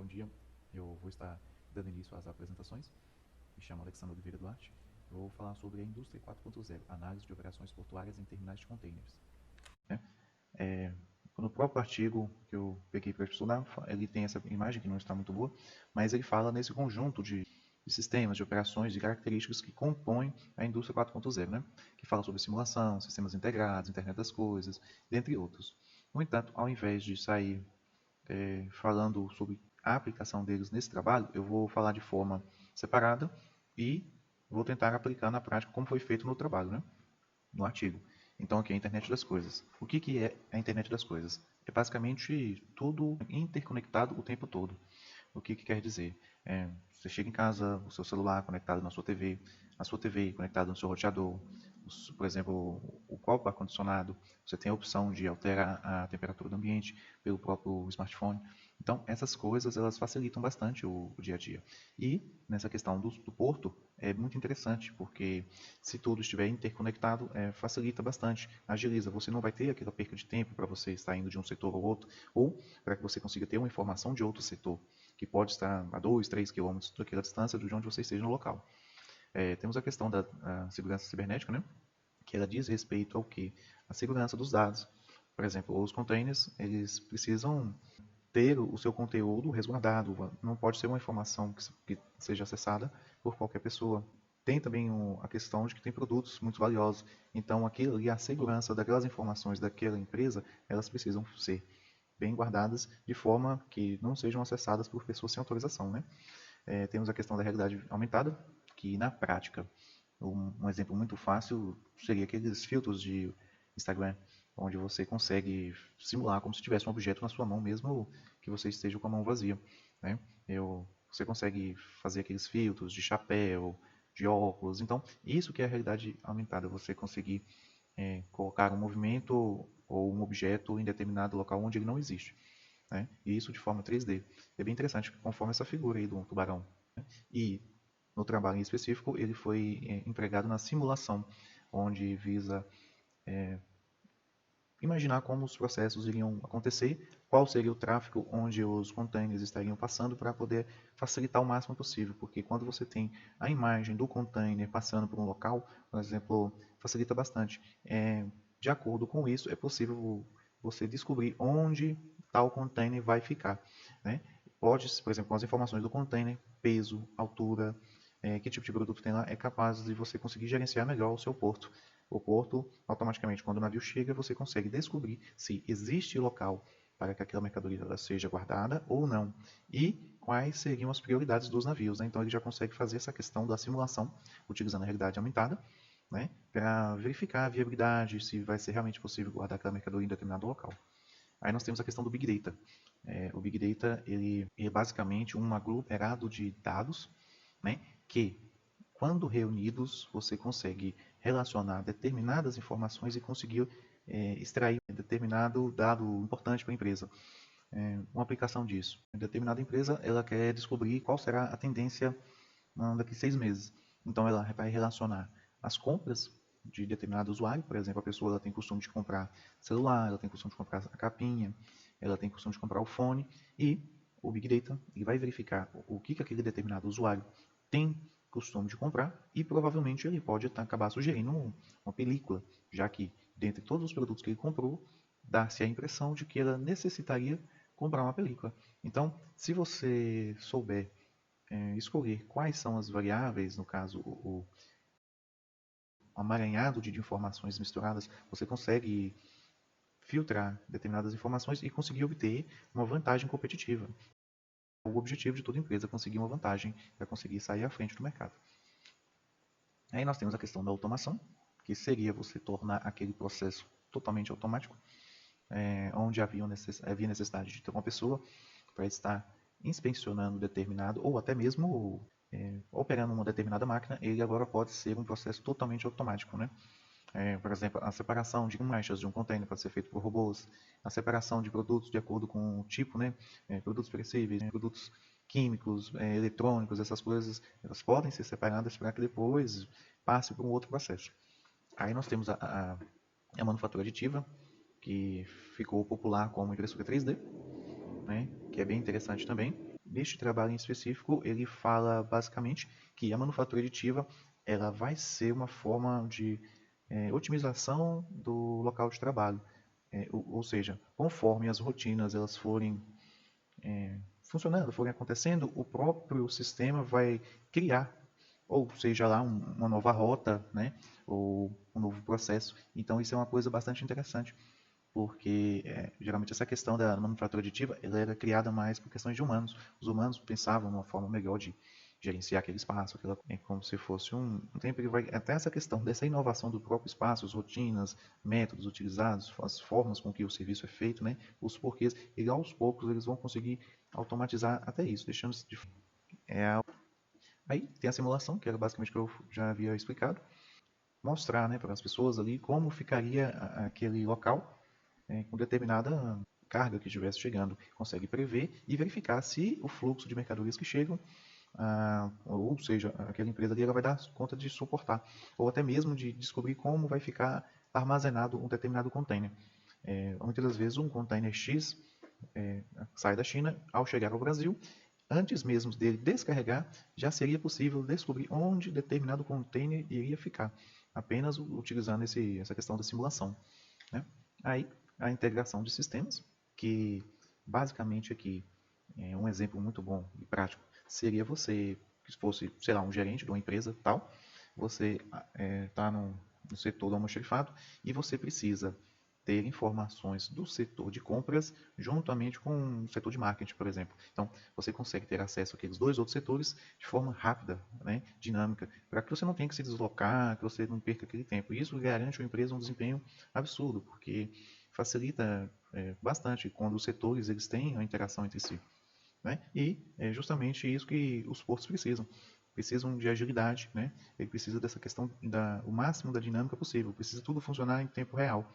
Bom dia, eu vou estar dando início às apresentações. Me chamo Alexandre Oliveira Duarte. Eu vou falar sobre a Indústria 4.0, análise de operações portuárias em terminais de containers. No próprio artigo que eu peguei para estudar, ele tem essa imagem que não está muito boa, mas ele fala nesse conjunto de sistemas, de operações, de características que compõem a indústria 4.0, né? Que fala sobre simulação, sistemas integrados, internet das coisas, dentre outros. No entanto, ao invés de sair falando sobre a aplicação deles nesse trabalho, eu vou falar de forma separada e vou tentar aplicar na prática como foi feito no trabalho, né? No artigo. Então, aqui é a internet das coisas. O que é a internet das coisas? É basicamente tudo interconectado o tempo todo. O que quer dizer? Você chega em casa, o seu celular conectado na sua TV, a sua TV conectada no seu roteador, por exemplo, o copo ar-condicionado, você tem a opção de alterar a temperatura do ambiente pelo próprio smartphone. Então, essas coisas elas facilitam bastante o dia a dia. E nessa questão do porto, é muito interessante, porque se tudo estiver interconectado, facilita bastante, agiliza. Você não vai ter aquela perca de tempo para você estar indo de um setor ao outro, ou para que você consiga ter uma informação de outro setor, que pode estar a 2, 3 quilômetros daquela distância de onde você esteja no local. Temos a questão da segurança cibernética, né? Que ela diz respeito ao que? A segurança dos dados. Por exemplo, os containers, eles precisam ter o seu conteúdo resguardado, não pode ser uma informação que seja acessada por qualquer pessoa. Tem também a questão de que tem produtos muito valiosos, então aquilo ali, a segurança daquelas informações daquela empresa, elas precisam ser bem guardadas de forma que não sejam acessadas por pessoas sem autorização, né? Temos a questão da realidade aumentada, que na prática, um exemplo muito fácil seria aqueles filtros de Instagram, onde você consegue simular como se tivesse um objeto na sua mão, mesmo que você esteja com a mão vazia, né? Você consegue fazer aqueles filtros de chapéu, de óculos. Então, isso que é a realidade aumentada, você conseguir colocar um movimento ou um objeto em determinado local onde ele não existe, né? E isso de forma 3D. É bem interessante, conforme essa figura aí do tubarão, né? E no trabalho em específico, ele foi empregado na simulação, onde visa imaginar como os processos iriam acontecer, qual seria o tráfego onde os containers estariam passando para poder facilitar o máximo possível, porque quando você tem a imagem do container passando por um local, por exemplo, facilita bastante. De acordo com isso, é possível você descobrir onde tal container vai ficar, né? Pode, por exemplo, com as informações do container, peso, altura, que tipo de produto tem lá, é capaz de você conseguir gerenciar melhor o seu porto. O porto, automaticamente, quando o navio chega, você consegue descobrir se existe local para que aquela mercadoria seja guardada ou não. E quais seriam as prioridades dos navios, né? Então ele já consegue fazer essa questão da simulação, utilizando a realidade aumentada, né? Para verificar a viabilidade, se vai ser realmente possível guardar aquela mercadoria em determinado local. Aí nós temos a questão do Big Data. O Big Data ele é basicamente um aglomerado de dados, né, que, quando reunidos, você consegue relacionar determinadas informações e conseguir extrair determinado dado importante para a empresa. Uma aplicação disso. Determinada empresa ela quer descobrir qual será a tendência daqui a 6 meses. Então ela vai relacionar as compras de determinado usuário, por exemplo, a pessoa ela tem costume de comprar celular, ela tem costume de comprar a capinha, ela tem costume de comprar o fone, e o Big Data ele vai verificar o que aquele determinado usuário tem costume de comprar e provavelmente ele pode acabar sugerindo uma película, já que dentre todos os produtos que ele comprou, dá-se a impressão de que ela necessitaria comprar uma película. Então, se você souber escolher quais são as variáveis, no caso o amaranhado de informações misturadas, você consegue filtrar determinadas informações e conseguir obter uma vantagem competitiva. O objetivo de toda empresa é conseguir uma vantagem para conseguir sair à frente do mercado. Aí nós temos a questão da automação, que seria você tornar aquele processo totalmente automático, onde havia necessidade de ter uma pessoa para estar inspecionando determinado, ou até mesmo operando uma determinada máquina, ele agora pode ser um processo totalmente automático, né? Por exemplo, a separação de caixas de um container pode ser feito por robôs, a separação de produtos de acordo com o tipo, né? Produtos perecíveis, produtos químicos, eletrônicos, essas coisas, elas podem ser separadas para que depois passe para um outro processo. Aí nós temos a manufatura aditiva, que ficou popular como impressora 3D, né? Que é bem interessante também. neste trabalho em específico, ele fala basicamente que a manufatura aditiva ela vai ser uma forma de otimização do local de trabalho. Ou seja, conforme as rotinas elas forem funcionando, forem acontecendo, o próprio sistema vai criar, ou seja lá, uma nova rota, né, ou um novo processo. Então isso é uma coisa bastante interessante, porque geralmente essa questão da manufatura aditiva ela era criada mais por questões de humanos. Os humanos pensavam numa forma melhor de gerenciar aquele espaço, como se fosse um tempo que vai até essa questão dessa inovação do próprio espaço, as rotinas, métodos utilizados, as formas com que o serviço é feito, né, os porquês, e aos poucos eles vão conseguir automatizar até isso, deixando de aí tem a simulação, que era basicamente o que eu já havia explicado, mostrar, né, para as pessoas ali como ficaria aquele local com determinada carga que estivesse chegando. Consegue prever e verificar se o fluxo de mercadorias que chegam, ou seja, aquela empresa ali ela vai dar conta de suportar, ou até mesmo de descobrir como vai ficar armazenado um determinado container. Muitas das vezes um container X sai da China, ao chegar ao Brasil, antes mesmo dele descarregar, já seria possível descobrir onde determinado container iria ficar, apenas utilizando essa questão da simulação, né? Aí, a integração de sistemas, que basicamente aqui, um exemplo muito bom e prático, seria você, se fosse, sei lá, um gerente de uma empresa tal, você está no setor do almoxarifado e você precisa ter informações do setor de compras juntamente com o setor de marketing, por exemplo. Então, você consegue ter acesso àqueles dois outros setores de forma rápida, né, dinâmica, para que você não tenha que se deslocar, que você não perca aquele tempo. E isso garante à empresa um desempenho absurdo, porque facilita bastante quando os setores eles têm a interação entre si, né? E é justamente isso que os portos precisam. Precisam de agilidade, né? Ele precisa dessa questão o máximo da dinâmica possível. Precisa tudo funcionar em tempo real.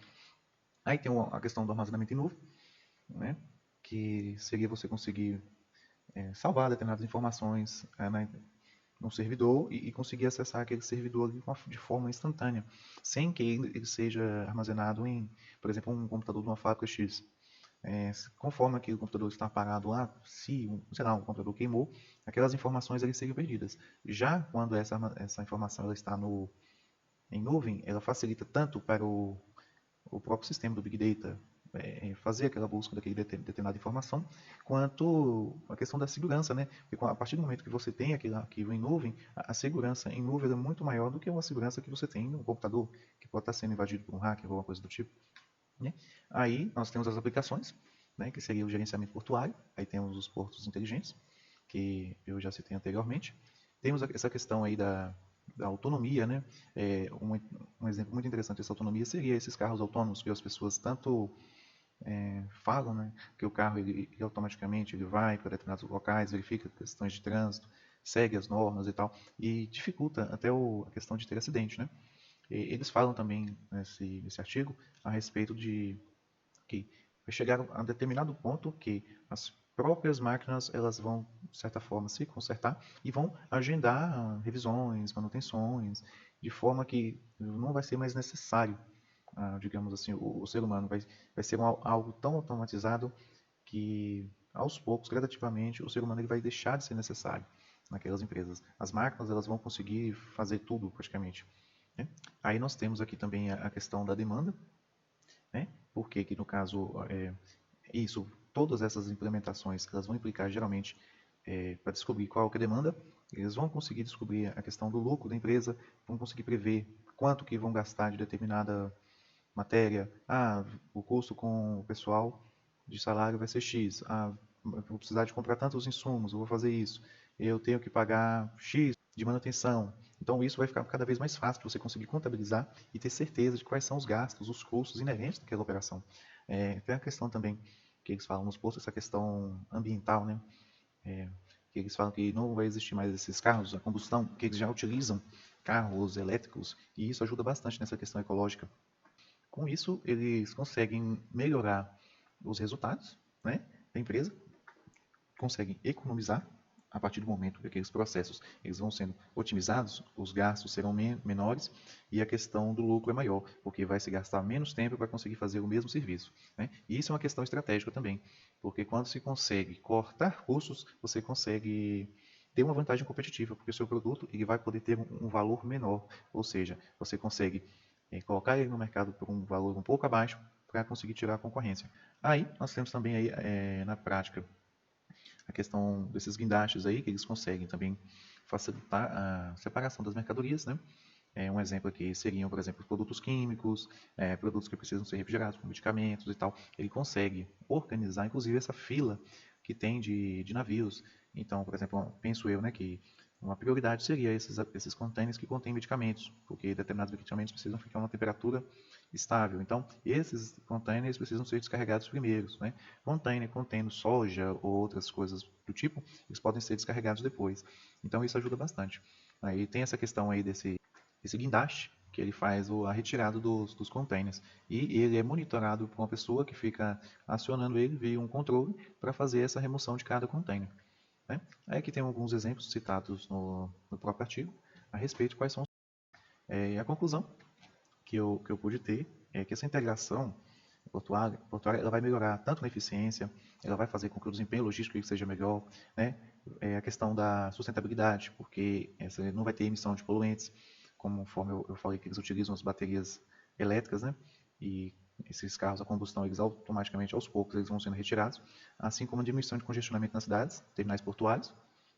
Aí tem a questão do armazenamento em nuvem, né? Que seria você conseguir salvar determinadas informações no servidor e conseguir acessar aquele servidor de forma instantânea, sem que ele seja armazenado em, por exemplo, um computador de uma fábrica X. Conforme aquele computador está parado lá, se sei lá, um computador queimou, aquelas informações eles seriam perdidas. Já quando essa informação ela está em nuvem, ela facilita tanto para o próprio sistema do Big Data fazer aquela busca daquele determinada informação, quanto a questão da segurança, né? Porque a partir do momento que você tem aquele arquivo em nuvem, a segurança em nuvem é muito maior do que uma segurança que você tem no computador, que pode estar sendo invadido por um hacker ou alguma coisa do tipo, né? Aí nós temos as aplicações, né, que seria o gerenciamento portuário, aí temos os portos inteligentes, que eu já citei anteriormente. Temos essa questão aí da autonomia, né? Um exemplo muito interessante dessa autonomia seria esses carros autônomos que as pessoas tanto falam, né, que o carro ele automaticamente ele vai para determinados locais, verifica questões de trânsito, segue as normas e tal, e dificulta até a questão de ter acidente, né? Eles falam também nesse artigo a respeito de que vai chegar a determinado ponto que as próprias máquinas elas vão, de certa forma, se consertar e vão agendar revisões, manutenções, de forma que não vai ser mais necessário, digamos assim, o ser humano vai ser algo tão automatizado que, aos poucos, gradativamente, o ser humano ele vai deixar de ser necessário naquelas empresas. As máquinas elas vão conseguir fazer tudo praticamente, né? Aí nós temos aqui também a questão da demanda, né? Porque que no caso todas essas implementações elas vão implicar geralmente para descobrir qual é a demanda, eles vão conseguir descobrir a questão do lucro da empresa, vão conseguir prever quanto que vão gastar de determinada matéria. O custo com o pessoal de salário vai ser X. Eu vou precisar de comprar tantos insumos, eu vou fazer isso. Eu tenho que pagar X de manutenção. Então isso vai ficar cada vez mais fácil para você conseguir contabilizar e ter certeza de quais são os gastos, os custos inerentes daquela operação. Tem a questão também que eles falam nos postos, essa questão ambiental, né? Que eles falam que não vai existir mais esses carros a combustão, que eles já utilizam carros elétricos e isso ajuda bastante nessa questão ecológica. Com isso, eles conseguem melhorar os resultados, né, da empresa, conseguem economizar a partir do momento que aqueles processos eles vão sendo otimizados, os gastos serão menores e a questão do lucro é maior, porque vai se gastar menos tempo para conseguir fazer o mesmo serviço, né? E isso é uma questão estratégica também, porque quando se consegue cortar custos, você consegue ter uma vantagem competitiva, porque o seu produto ele vai poder ter um valor menor, ou seja, você consegue colocar ele no mercado por um valor um pouco abaixo para conseguir tirar a concorrência. Aí, nós temos também aí, na prática a questão desses guindastes aí, que eles conseguem também facilitar a separação das mercadorias, né? Um exemplo aqui seriam, por exemplo, produtos químicos, produtos que precisam ser refrigerados, como medicamentos e tal. Ele consegue organizar, inclusive, essa fila que tem de navios. Então, por exemplo, penso eu, né, que uma prioridade seria esses contêineres que contêm medicamentos, porque determinados medicamentos precisam ficar a uma temperatura estável. Então, esses contêineres precisam ser descarregados primeiros, né? Container contendo soja ou outras coisas do tipo, eles podem ser descarregados depois. Então, isso ajuda bastante. Aí tem essa questão aí desse guindaste, que ele faz a retirada dos containers. E ele é monitorado por uma pessoa que fica acionando ele via um controle para fazer essa remoção de cada container, né? Aí aqui tem alguns exemplos citados no próprio artigo a respeito de quais são. A conclusão que eu pude ter é que essa integração portuária ela vai melhorar tanto na eficiência, ela vai fazer com que o desempenho logístico seja melhor, né? A questão da sustentabilidade, porque essa não vai ter emissão de poluentes, conforme eu falei que eles utilizam as baterias elétricas, né? E esses carros a combustão, eles automaticamente, aos poucos, eles vão sendo retirados, assim como a diminuição de congestionamento nas cidades, terminais portuários,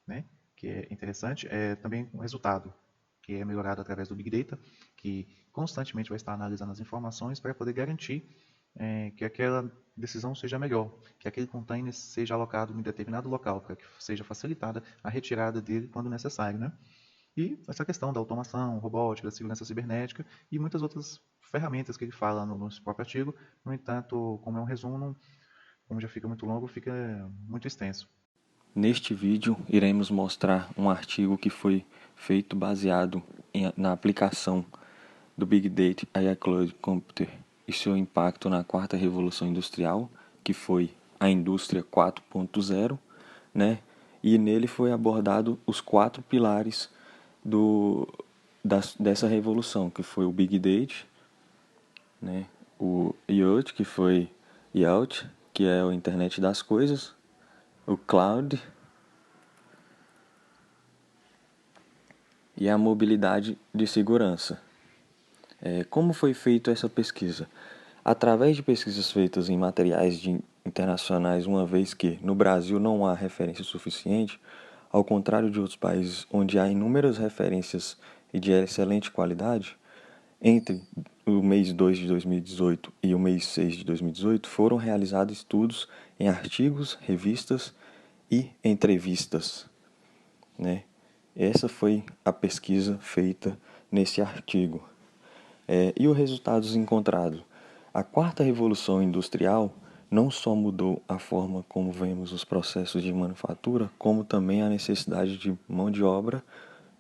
né? Que é interessante, também um resultado que é melhorado através do Big Data, que constantemente vai estar analisando as informações para poder garantir que aquela decisão seja melhor, que aquele container seja alocado em determinado local, para que seja facilitada a retirada dele quando necessário, né? E essa questão da automação, robótica, da segurança cibernética e muitas outras ferramentas que ele fala no próprio artigo. No entanto, como é um resumo, como já fica muito longo, fica muito extenso. Neste vídeo, iremos mostrar um artigo que foi feito baseado na aplicação do Big Data AI Cloud Computer e seu impacto na quarta revolução industrial, que foi a indústria 4.0, né? E nele foi abordado os 4 pilares dessa revolução, que foi o Big Data, né? O IoT, que foi IoT, que é a internet das coisas, o Cloud e a mobilidade de segurança. Como foi feita essa pesquisa? Através de pesquisas feitas em materiais internacionais, uma vez que no Brasil não há referência suficiente, ao contrário de outros países onde há inúmeras referências e de excelente qualidade, entre o mês 2 de 2018 e o mês 6 de 2018 foram realizados estudos em artigos, revistas e entrevistas, né? Essa foi a pesquisa feita nesse artigo. E os resultados encontrados? A quarta revolução industrial não só mudou a forma como vemos os processos de manufatura, como também a necessidade de mão de obra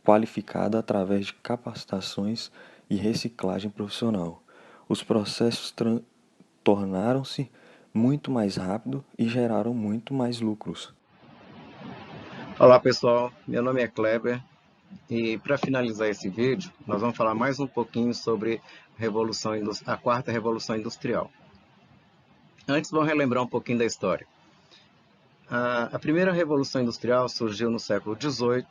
qualificada através de capacitações e reciclagem profissional. Os processos tornaram-se muito mais rápidos e geraram muito mais lucros. Olá pessoal, meu nome é Kleber e para finalizar esse vídeo nós vamos falar mais um pouquinho sobre a quarta revolução industrial. Antes vamos relembrar um pouquinho da história. A primeira revolução industrial surgiu no século XVIII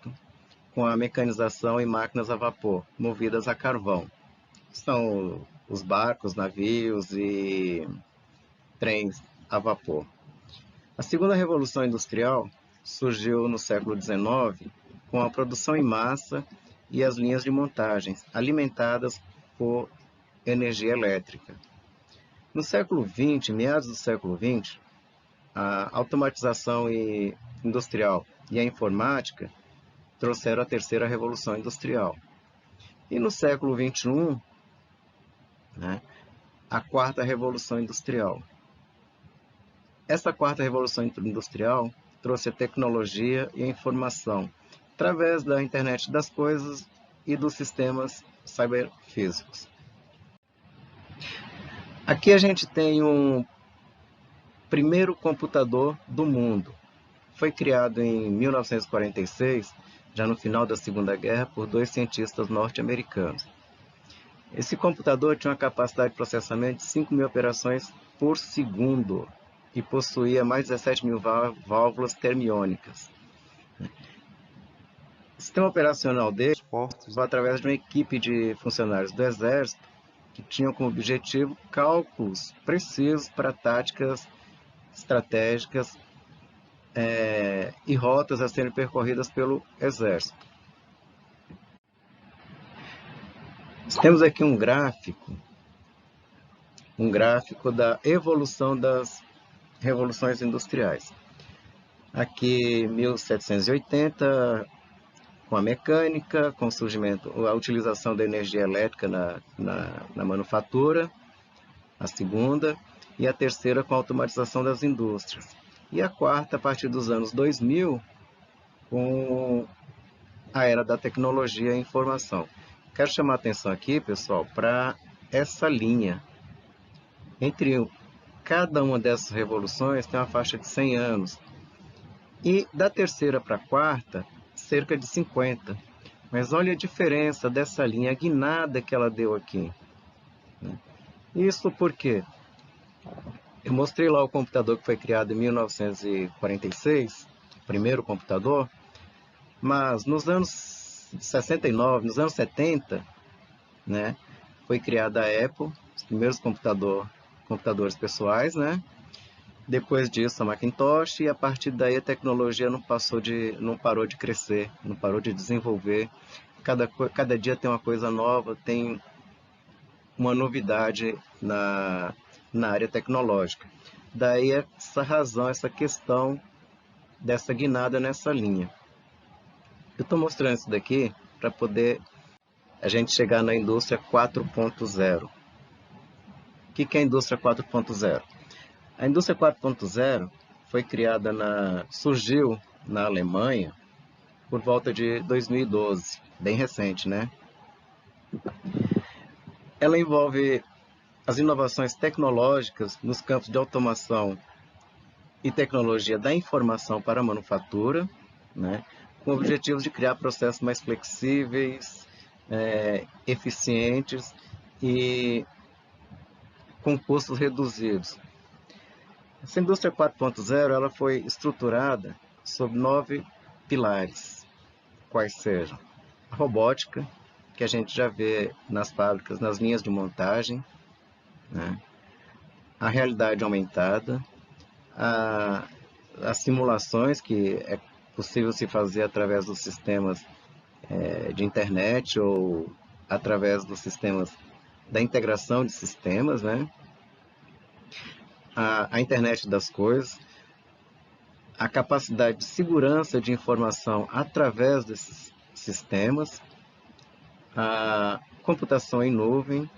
com a mecanização e máquinas a vapor, movidas a carvão. São os barcos, navios e trens a vapor. A segunda revolução industrial surgiu no século XIX com a produção em massa e as linhas de montagens, alimentadas por energia elétrica. No século XX, meados do século XX, a automatização industrial e a informática trouxeram a terceira revolução industrial. E no século XXI, né, a quarta revolução industrial. Essa quarta revolução industrial trouxe a tecnologia e a informação através da internet das coisas e dos sistemas cyberfísicos. Aqui a gente tem um primeiro computador do mundo, foi criado em 1946, já no final da Segunda Guerra, por 2 cientistas norte-americanos. Esse computador tinha uma capacidade de processamento de 5.000 operações por segundo e possuía mais de 17.000 válvulas termiônicas. O sistema operacional dele foi através de uma equipe de funcionários do Exército que tinham como objetivo cálculos precisos para táticas estratégicas e rotas a serem percorridas pelo Exército. Temos aqui um gráfico da evolução das revoluções industriais. Aqui 1780, com a mecânica, com o surgimento, a utilização da energia elétrica na manufatura, a segunda, e a terceira com a automatização das indústrias. E a quarta, a partir dos anos 2000, com a era da tecnologia e informação. Quero chamar a atenção aqui, pessoal, para essa linha. Entre cada uma dessas revoluções tem uma faixa de 100 anos. E da terceira para a quarta, cerca de 50. Mas olha a diferença dessa linha, a guinada que ela deu aqui. Isso porque eu mostrei lá o computador que foi criado em 1946, o primeiro computador, mas nos anos 69, nos anos 70, né, foi criada a Apple, os primeiros computadores pessoais, né? Depois disso a Macintosh, e a partir daí a tecnologia não parou de crescer, não parou de desenvolver. Cada dia tem uma coisa nova, tem uma novidade na área tecnológica. Daí essa razão, essa questão dessa guinada nessa linha. Eu estou mostrando isso daqui para poder a gente chegar na indústria 4.0. O que é a indústria 4.0? A indústria 4.0 foi surgiu na Alemanha por volta de 2012, bem recente, né? Ela envolve as inovações tecnológicas nos campos de automação e tecnologia da informação para a manufatura, né? Com objetivos de criar processos mais flexíveis, eficientes e com custos reduzidos. Essa indústria 4.0 ela foi estruturada sob 9 pilares, quais sejam a robótica, que a gente já vê nas fábricas, nas linhas de montagem, né? A realidade aumentada, as simulações, que é possível se fazer através dos sistemas de internet ou através dos sistemas da integração de sistemas, né? A internet das coisas, a capacidade de segurança de informação através desses sistemas, a computação em nuvem,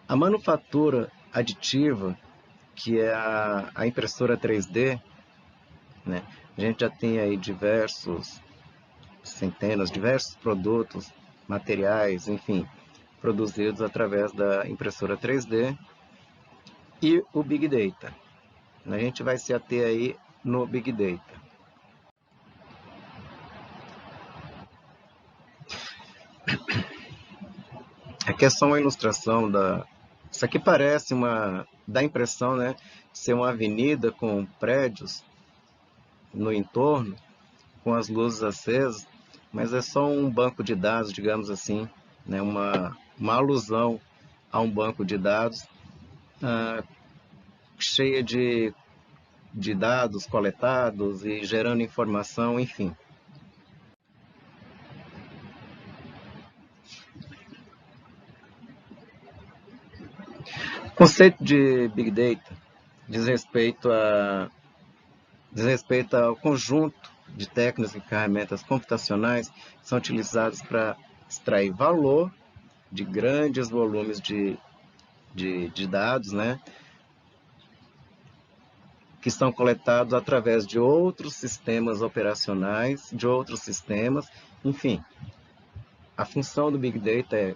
a manufatura aditiva, que é a impressora 3D, né? A gente já tem aí diversos produtos, materiais, enfim, produzidos através da impressora 3D, e o Big Data. A gente vai se ater aí no Big Data. Aqui é só uma ilustração Isso aqui parece dá a impressão, né, de ser uma avenida com prédios no entorno, com as luzes acesas, mas é só um banco de dados, digamos assim, né, uma alusão a um banco de dados cheia de dados coletados e gerando informação, enfim. O conceito de Big Data diz respeito ao conjunto de técnicas e ferramentas computacionais que são utilizadas para extrair valor de grandes volumes de dados, né, que são coletados através de outros sistemas operacionais, de outros sistemas, enfim. A função do Big Data é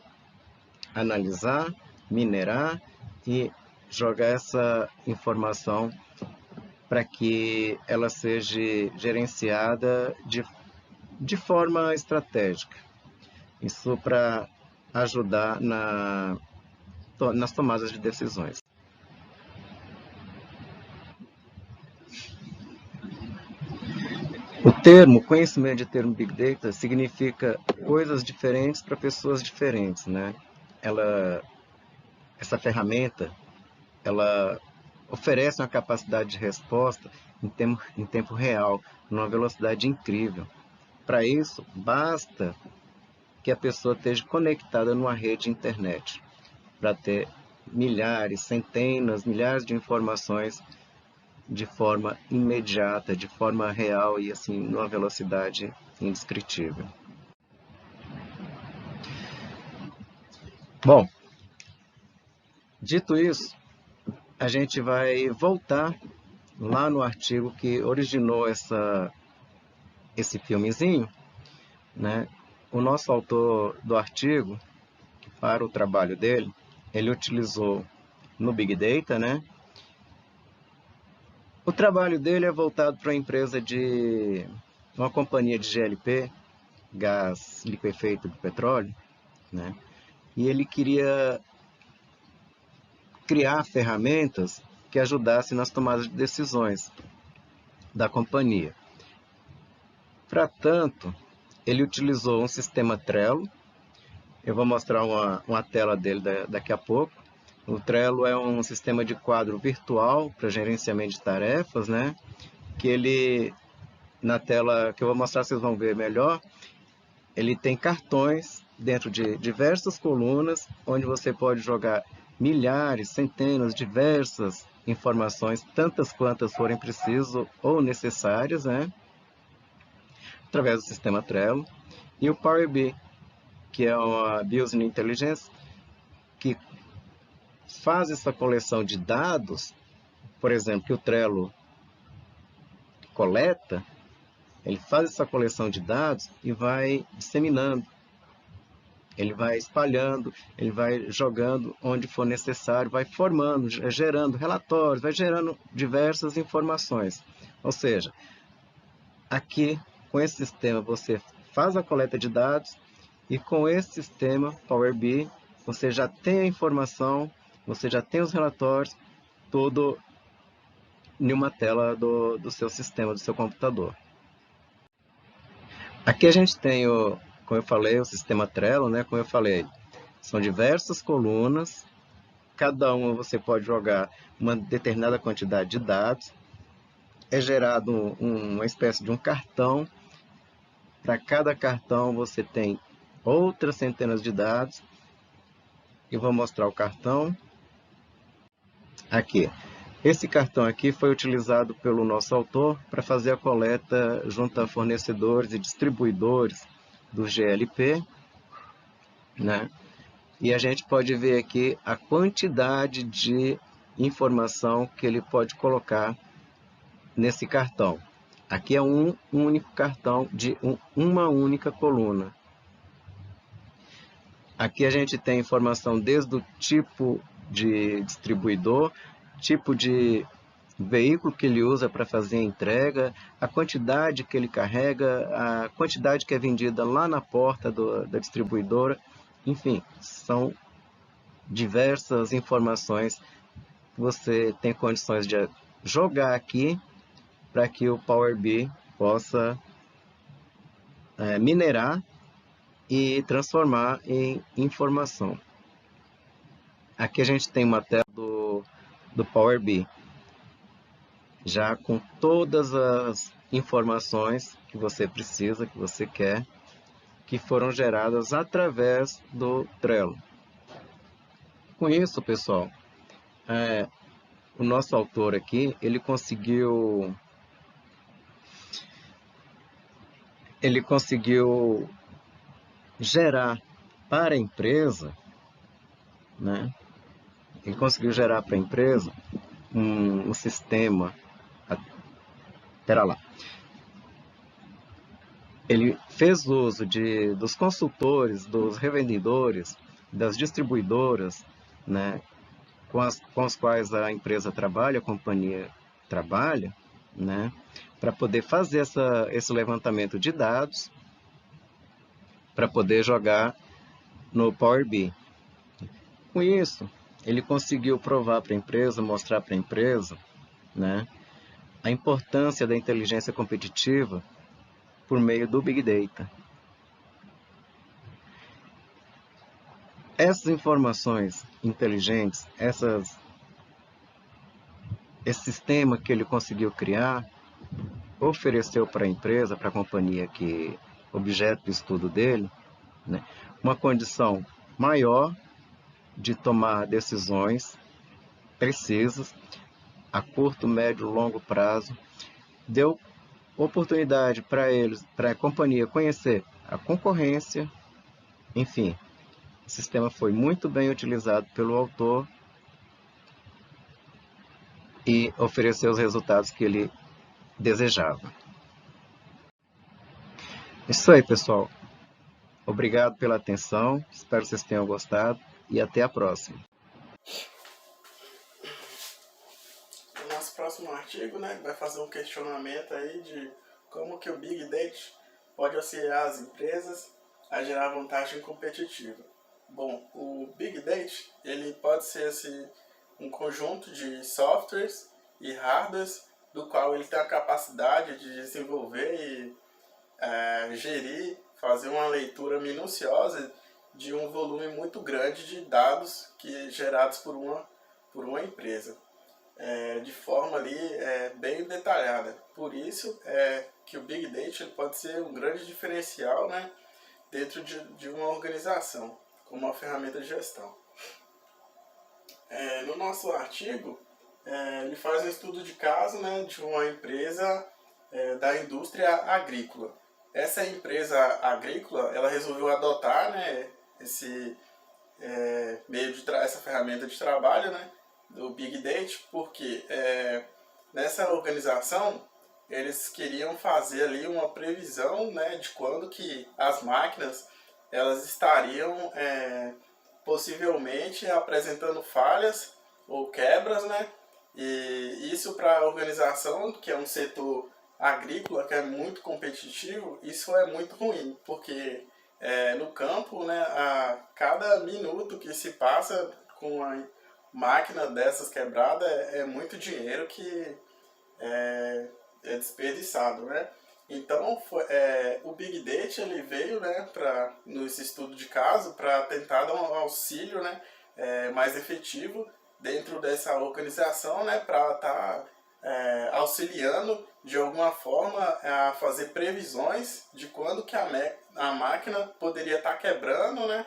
analisar, minerar e jogar essa informação para que ela seja gerenciada de forma estratégica. Isso para ajudar nas tomadas de decisões. O conhecimento de termo Big Data significa coisas diferentes para pessoas diferentes, né? Essa ferramenta, ela oferece uma capacidade de resposta em tempo real, numa velocidade incrível. Para isso, basta que a pessoa esteja conectada numa rede de internet, para ter milhares, centenas, milhares de informações de forma imediata, de forma real e assim, numa velocidade indescritível. Bom, dito isso, a gente vai voltar lá no artigo que originou esse filmezinho, né? O nosso autor do artigo, para o trabalho dele, ele utilizou no Big Data, né? O trabalho dele é voltado para uma companhia de GLP, gás liquefeito de petróleo, né? E ele queria criar ferramentas que ajudassem nas tomadas de decisões da companhia. Para tanto, ele utilizou um sistema Trello. Eu vou mostrar uma tela dele daqui a pouco. O Trello é um sistema de quadro virtual para gerenciamento de tarefas, né? Que ele, na tela que eu vou mostrar, vocês vão ver melhor, ele tem cartões dentro de diversas colunas, onde você pode jogar milhares, centenas, diversas informações, tantas quantas forem precisas ou necessárias, né? Através do sistema Trello. E o Power BI, que é uma Business Intelligence, que faz essa coleção de dados, por exemplo, que o Trello coleta, ele faz essa coleção de dados e vai disseminando, ele vai espalhando, ele vai jogando onde for necessário, vai formando, gerando relatórios, vai gerando diversas informações. Ou seja, aqui, com esse sistema, você faz a coleta de dados e com esse sistema Power BI, você já tem a informação, você já tem os relatórios, tudo em uma tela do seu sistema, do seu computador. Aqui a gente tem, como eu falei, o sistema Trello, né? Como eu falei, são diversas colunas, cada uma você pode jogar uma determinada quantidade de dados, é gerado uma espécie de um cartão, para cada cartão você tem outras centenas de dados, eu vou mostrar o cartão. Aqui, esse cartão aqui foi utilizado pelo nosso autor para fazer a coleta junto a fornecedores e distribuidores do GLP, né? E a gente pode ver aqui a quantidade de informação que ele pode colocar nesse cartão. Aqui é um único cartão de uma única coluna. Aqui a gente tem informação desde o tipo de distribuidor, tipo de veículo que ele usa para fazer a entrega, a quantidade que ele carrega, a quantidade que é vendida lá na porta da distribuidora. Enfim, são diversas informações que você tem condições de jogar aqui para que o Power BI possa minerar e transformar em informação. Aqui a gente tem uma tela do Power BI, já com todas as informações que você precisa, que você quer, que foram geradas através do Trello. Com isso, pessoal, o nosso autor aqui, ele conseguiu gerar para a empresa, né? Ele conseguiu gerar para a empresa um sistema. Espera lá. Ele fez uso dos consultores, dos revendedores, das distribuidoras, né, com os quais a empresa trabalha, a companhia trabalha, né, para poder fazer esse levantamento de dados, para poder jogar no Power BI. Com isso, ele conseguiu provar para a empresa, mostrar para a empresa, né, a importância da inteligência competitiva por meio do Big Data. Essas informações inteligentes, esse sistema que ele conseguiu criar, ofereceu para a empresa, para a companhia que objeto de estudo dele, né, uma condição maior de tomar decisões precisas a curto, médio e longo prazo, deu oportunidade para eles, para a companhia conhecer a concorrência, enfim, o sistema foi muito bem utilizado pelo autor e ofereceu os resultados que ele desejava. Isso aí, pessoal. Obrigado pela atenção, espero que vocês tenham gostado e até a próxima. No nosso próximo artigo, né, vai fazer um questionamento aí de como que o Big Data pode auxiliar as empresas a gerar vantagem competitiva. Bom, o Big Data ele pode ser um conjunto de softwares e hardwares do qual ele tem a capacidade de desenvolver e gerir, fazer uma leitura minuciosa de um volume muito grande de dados gerados por uma empresa, de forma ali bem detalhada. Por isso que o Big Data ele pode ser um grande diferencial, né, dentro de uma organização, como uma ferramenta de gestão. No nosso artigo, ele faz um estudo de caso, né, de uma empresa da indústria agrícola. Essa empresa agrícola, ela resolveu adotar, né, essa ferramenta de trabalho, né, do Big Data, porque nessa organização eles queriam fazer ali uma previsão, né, de quando que as máquinas elas estariam possivelmente apresentando falhas ou quebras, né, e isso para a organização, que é um setor agrícola que é muito competitivo, isso é muito ruim, porque no campo, né, a cada minuto que se passa com uma máquina dessas quebrada é muito dinheiro que é desperdiçado, né? Então o Big Data ele veio, né, nesse estudo de caso para tentar dar um auxílio, né, mais efetivo dentro dessa organização, né, para estar auxiliando de alguma forma a fazer previsões de quando que a máquina poderia estar quebrando, né,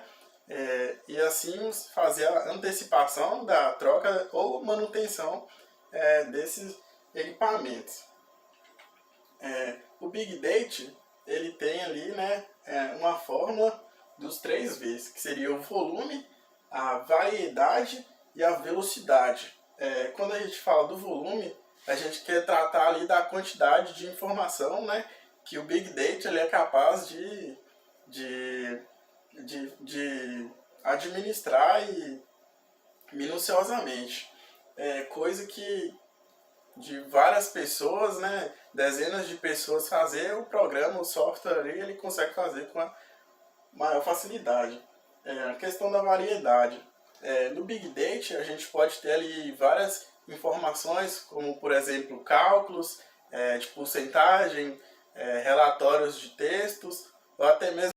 e assim fazer a antecipação da troca ou manutenção desses equipamentos. O Big Data ele tem ali, né, uma fórmula dos 3 V's, que seria o volume, a variedade e a velocidade. Quando a gente fala do volume, a gente quer tratar ali da quantidade de informação, né, que o Big Data ele é capaz de administrar e minuciosamente. Coisa que de várias pessoas, né, dezenas de pessoas fazer, o programa, o software ali, ele consegue fazer com a maior facilidade. A questão da variedade. No Big Data a gente pode ter ali várias informações, como por exemplo cálculos de porcentagem, relatórios de textos, ou até mesmo